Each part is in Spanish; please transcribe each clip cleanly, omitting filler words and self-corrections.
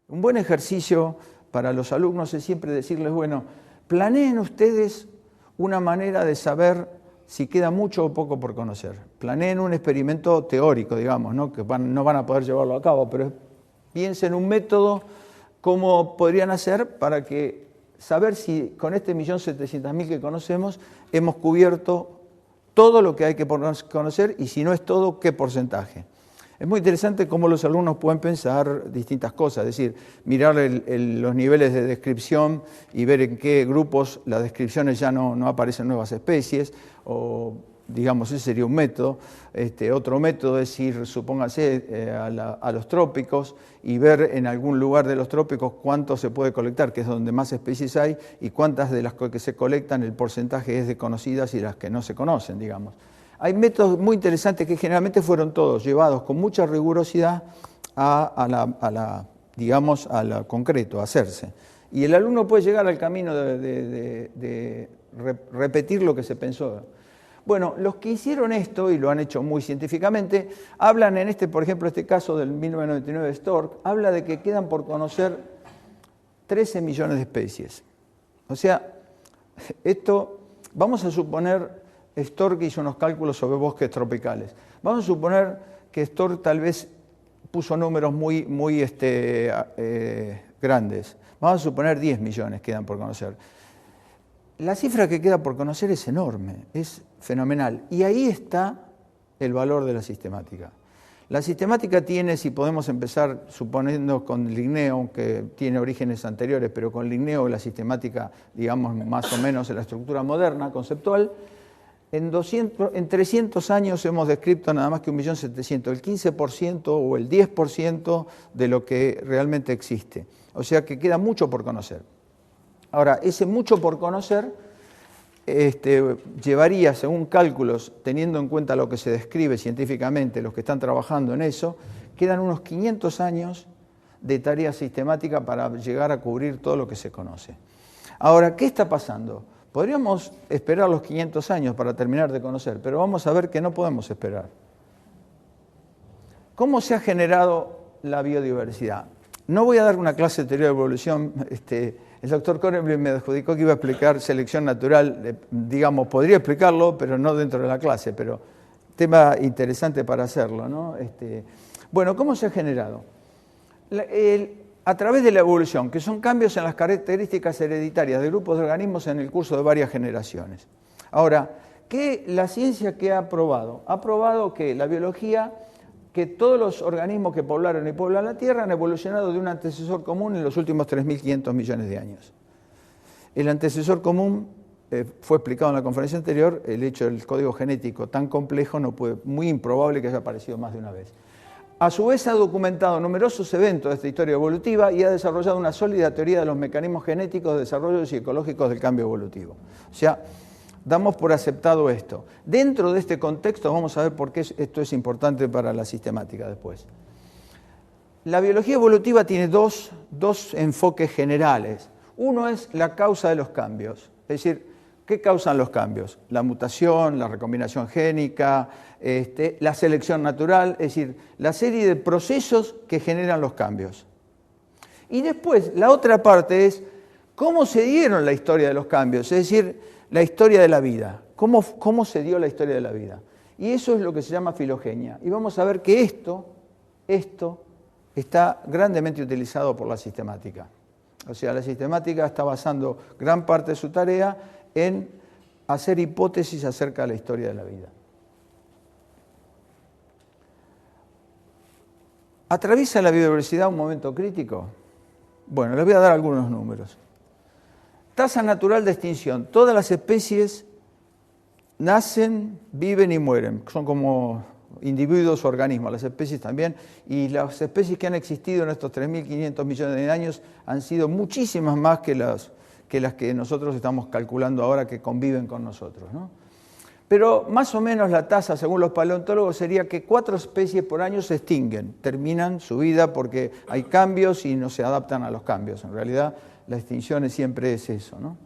Un buen ejercicio para los alumnos es siempre decirles, bueno, planeen ustedes una manera de saber si queda mucho o poco por conocer. Planeen un experimento teórico, digamos, ¿no? Que no van a poder llevarlo a cabo, pero piensen un método cómo podrían hacer para que saber si con este 1.700.000 que conocemos hemos cubierto todo lo que hay que conocer y si no es todo, qué porcentaje. Es muy interesante cómo los alumnos pueden pensar distintas cosas, es decir, mirar los niveles de descripción y ver en qué grupos las descripciones ya no aparecen nuevas especies, o digamos, ese sería un método. Otro método es ir, supóngase, a los trópicos y ver en algún lugar de los trópicos cuánto se puede colectar, que es donde más especies hay, y cuántas de las que se colectan el porcentaje es de conocidas y las que no se conocen, digamos. Hay métodos muy interesantes que generalmente fueron todos llevados con mucha rigurosidad a lo concreto, a hacerse. Y el alumno puede llegar al camino de repetir lo que se pensó. Bueno, los que hicieron esto, y lo han hecho muy científicamente, hablan por ejemplo, este caso del 1999 de Stork, habla de que quedan por conocer 13 millones de especies. O sea, vamos a suponer, Stork hizo unos cálculos sobre bosques tropicales. Vamos a suponer que Stork tal vez puso números muy grandes. Vamos a suponer 10 millones quedan por conocer. La cifra que queda por conocer es enorme, es fenomenal. Y ahí está el valor de la sistemática. La sistemática tiene, si podemos empezar suponiendo con Linneo, que tiene orígenes anteriores, pero con Linneo la sistemática, digamos, más o menos en la estructura moderna, conceptual, en 300 años hemos descrito nada más que 1.700.000, el 15% o el 10% de lo que realmente existe. O sea que queda mucho por conocer. Ahora, ese mucho por conocer llevaría, según cálculos, teniendo en cuenta lo que se describe científicamente, los que están trabajando en eso, quedan unos 500 años de tarea sistemática para llegar a cubrir todo lo que se conoce. Ahora, ¿qué está pasando? Podríamos esperar los 500 años para terminar de conocer, pero vamos a ver que no podemos esperar. ¿Cómo se ha generado la biodiversidad? No voy a dar una clase de teoría de evolución. El doctor Kornblum me adjudicó que iba a explicar selección natural. Digamos, podría explicarlo, pero no dentro de la clase, pero tema interesante para hacerlo, ¿no? Bueno, ¿cómo se ha generado? A través de la evolución, que son cambios en las características hereditarias de grupos de organismos en el curso de varias generaciones. Ahora, la ciencia que ha probado? Ha probado que la biología, que todos los organismos que poblaron y pueblan la Tierra han evolucionado de un antecesor común en los últimos 3.500 millones de años. El antecesor común fue explicado en la conferencia anterior, el hecho del código genético tan complejo, muy improbable que haya aparecido más de una vez. A su vez ha documentado numerosos eventos de esta historia evolutiva y ha desarrollado una sólida teoría de los mecanismos genéticos, desarrollos y ecológicos del cambio evolutivo. O sea, damos por aceptado esto. Dentro de este contexto vamos a ver por qué esto es importante para la sistemática después. La biología evolutiva tiene dos enfoques generales. Uno es la causa de los cambios, es decir, ¿qué causan los cambios? La mutación, la recombinación génica, la selección natural, es decir, la serie de procesos que generan los cambios. Y después, la otra parte es cómo se dieron la historia de los cambios, es decir, la historia de la vida, cómo se dio la historia de la vida. Y eso es lo que se llama filogenia. Y vamos a ver que esto está grandemente utilizado por la sistemática. O sea, la sistemática está basando gran parte de su tarea en hacer hipótesis acerca de la historia de la vida. ¿Atraviesa la biodiversidad un momento crítico? Bueno, les voy a dar algunos números. Tasa natural de extinción. Todas las especies nacen, viven y mueren. Son como individuos o organismos, las especies también. Y las especies que han existido en estos 3.500 millones de años han sido muchísimas más que las que nosotros estamos calculando ahora que conviven con nosotros, ¿no? Pero más o menos la tasa, según los paleontólogos, sería que 4 especies por año se extinguen, terminan su vida porque hay cambios y no se adaptan a los cambios. En realidad, la extinción siempre es eso, ¿no?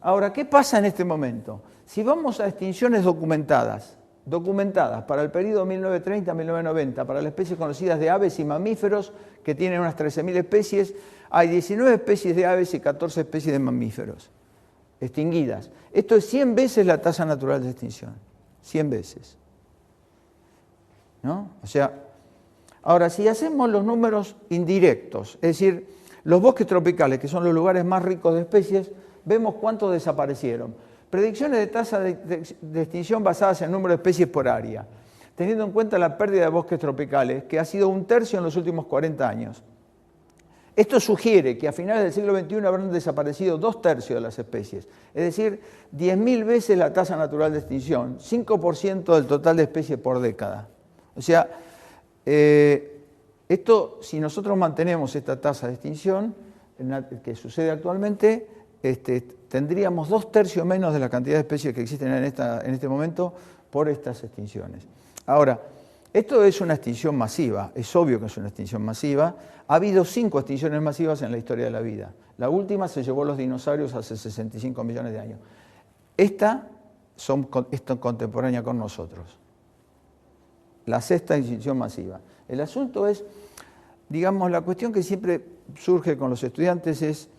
Ahora, ¿qué pasa en este momento? Si vamos a extinciones documentadas, documentadas para el periodo 1930-1990, para las especies conocidas de aves y mamíferos, que tienen unas 13.000 especies, hay 19 especies de aves y 14 especies de mamíferos extinguidas. Esto es 100 veces la tasa natural de extinción, 100 veces. ¿No? O sea, ahora, si hacemos los números indirectos, es decir, los bosques tropicales, que son los lugares más ricos de especies, vemos cuántos desaparecieron. Predicciones de tasa de extinción basadas en el número de especies por área, teniendo en cuenta la pérdida de bosques tropicales, que ha sido 1/3 en los últimos 40 años. Esto sugiere que a finales del siglo XXI habrán desaparecido 2/3 de las especies, es decir, 10.000 veces la tasa natural de extinción, 5% del total de especies por década. O sea, esto, si nosotros mantenemos esta tasa de extinción, que sucede actualmente, tendríamos 2/3 menos de la cantidad de especies que existen en este momento por estas extinciones. Ahora, esto es una extinción masiva, es obvio que es una extinción masiva. Ha habido 5 extinciones masivas en la historia de la vida. La última se llevó los dinosaurios hace 65 millones de años. Esta es contemporánea con nosotros. La 6ª extinción masiva. El asunto es, digamos, la cuestión que siempre surge con los estudiantes es,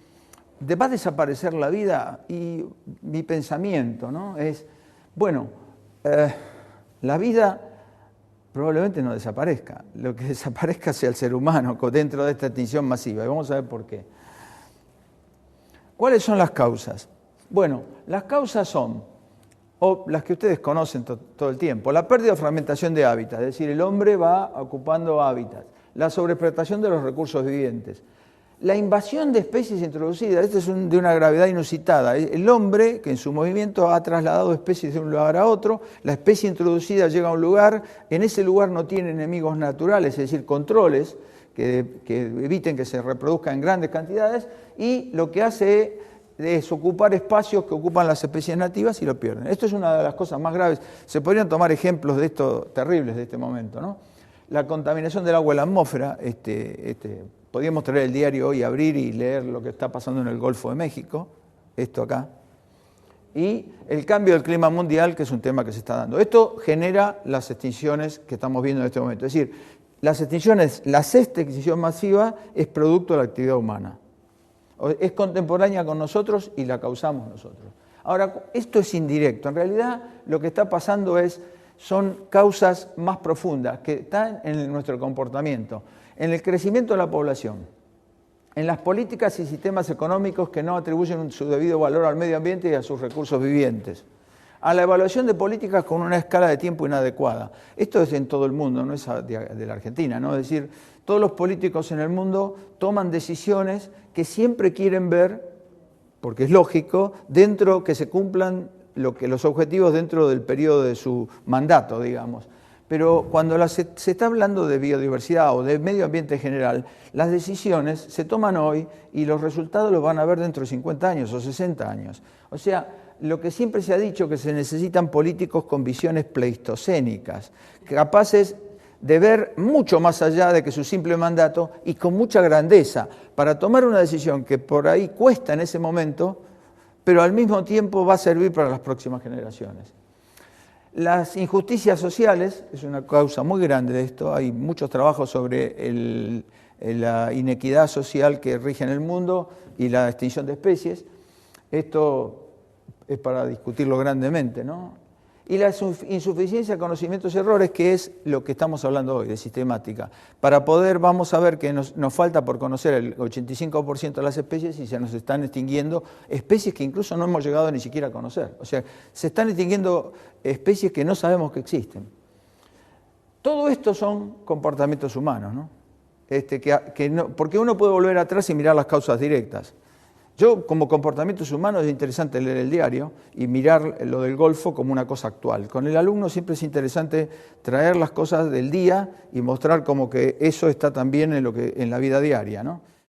¿va a desaparecer la vida? Y mi pensamiento, ¿no?, es, bueno, la vida probablemente no desaparezca. Lo que desaparezca sea el ser humano dentro de esta extinción masiva. Y vamos a ver por qué. ¿Cuáles son las causas? Bueno, las causas son, o las que ustedes conocen todo el tiempo, la pérdida o fragmentación de hábitats, es decir, el hombre va ocupando hábitats, la sobreexplotación de los recursos vivientes, la invasión de especies introducidas. Esto es de una gravedad inusitada. El hombre, que en su movimiento ha trasladado especies de un lugar a otro, la especie introducida llega a un lugar, en ese lugar no tiene enemigos naturales, es decir, controles que eviten que se reproduzca en grandes cantidades, y lo que hace es ocupar espacios que ocupan las especies nativas y lo pierden. Esto es una de las cosas más graves. Se podrían tomar ejemplos de esto terribles de este momento, ¿no? La contaminación del agua en la atmósfera. Podríamos traer el diario hoy, abrir y leer lo que está pasando en el Golfo de México, esto acá, y el cambio del clima mundial, que es un tema que se está dando. Esto genera las extinciones que estamos viendo en este momento. Es decir, las extinciones, la 6ª extinción masiva es producto de la actividad humana. Es contemporánea con nosotros y la causamos nosotros. Ahora, esto es indirecto. En realidad, lo que está pasando son causas más profundas que están en nuestro comportamiento, en el crecimiento de la población, en las políticas y sistemas económicos que no atribuyen su debido valor al medio ambiente y a sus recursos vivientes, a la evaluación de políticas con una escala de tiempo inadecuada. Esto es en todo el mundo, no es de la Argentina, ¿no? Es decir, todos los políticos en el mundo toman decisiones que siempre quieren ver, porque es lógico, que se cumplan los objetivos dentro del periodo de su mandato, digamos. Pero cuando se está hablando de biodiversidad o de medio ambiente en general, las decisiones se toman hoy y los resultados los van a ver dentro de 50 años o 60 años. O sea, lo que siempre se ha dicho, que se necesitan políticos con visiones pleistocénicas, capaces de ver mucho más allá de que su simple mandato y con mucha grandeza, para tomar una decisión que por ahí cuesta en ese momento, pero al mismo tiempo va a servir para las próximas generaciones. Las injusticias sociales es una causa muy grande de esto. Hay muchos trabajos sobre la inequidad social que rige en el mundo y la extinción de especies. Esto es para discutirlo grandemente, ¿no? Y la insuficiencia de conocimientos y errores, que es lo que estamos hablando hoy, de sistemática. Para poder, vamos a ver que nos falta por conocer el 85% de las especies y se nos están extinguiendo especies que incluso no hemos llegado ni siquiera a conocer. O sea, se están extinguiendo especies que no sabemos que existen. Todo esto son comportamientos humanos, ¿no? Porque uno puede volver atrás y mirar las causas directas. Yo, como comportamientos humanos, es interesante leer el diario y mirar lo del Golfo como una cosa actual. Con el alumno siempre es interesante traer las cosas del día y mostrar como que eso está también en la vida diaria, ¿no?